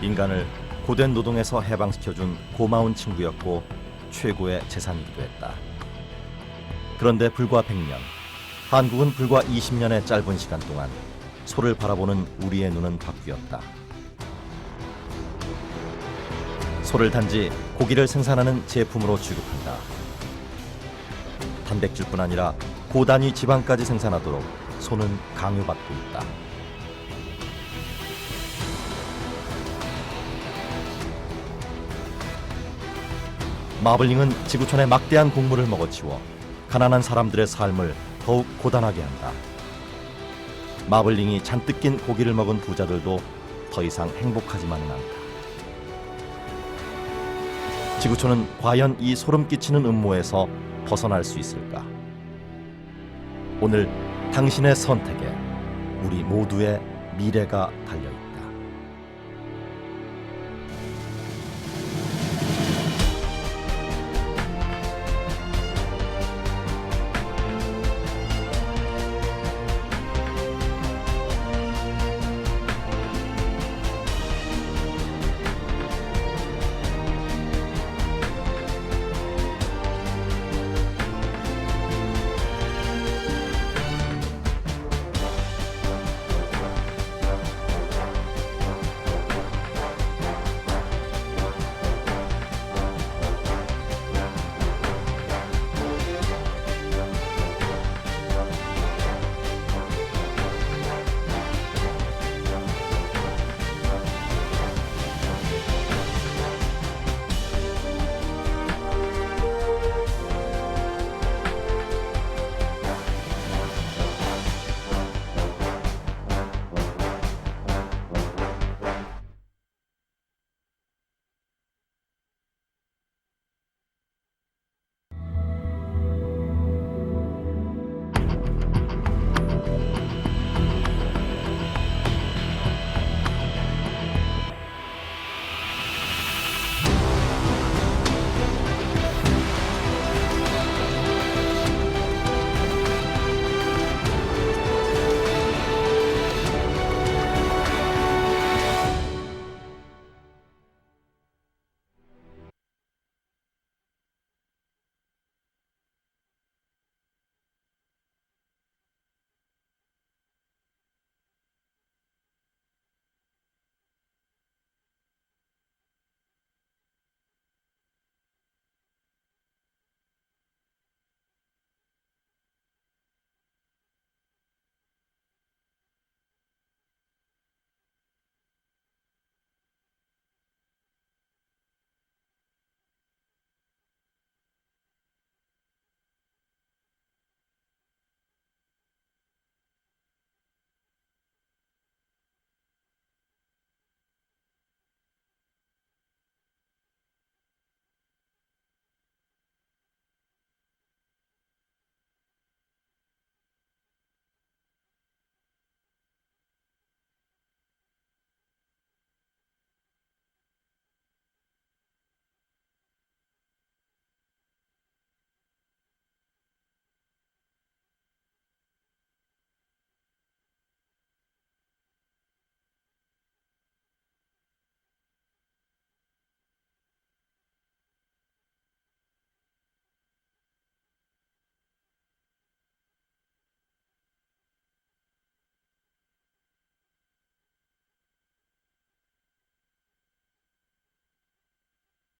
인간을 고된 노동에서 해방시켜준 고마운 친구였고 최고의 재산이기도 했다. 그런데 불과 100년, 한국은 불과 20년의 짧은 시간 동안 소를 바라보는 우리의 눈은 바뀌었다. 소를 단지 고기를 생산하는 제품으로 취급한다. 단백질뿐 아니라 고단위 지방까지 생산하도록 소는 강요받고 있다. 마블링은 지구촌의 막대한 곡물을 먹어치워 가난한 사람들의 삶을 더욱 고단하게 한다. 마블링이 잔뜩 낀 고기를 먹은 부자들도 더 이상 행복하지만은 않다. 지구촌은 과연 이 소름 끼치는 음모에서 벗어날 수 있을까? 오늘 당신의 선택에 우리 모두의 미래가 달려있다.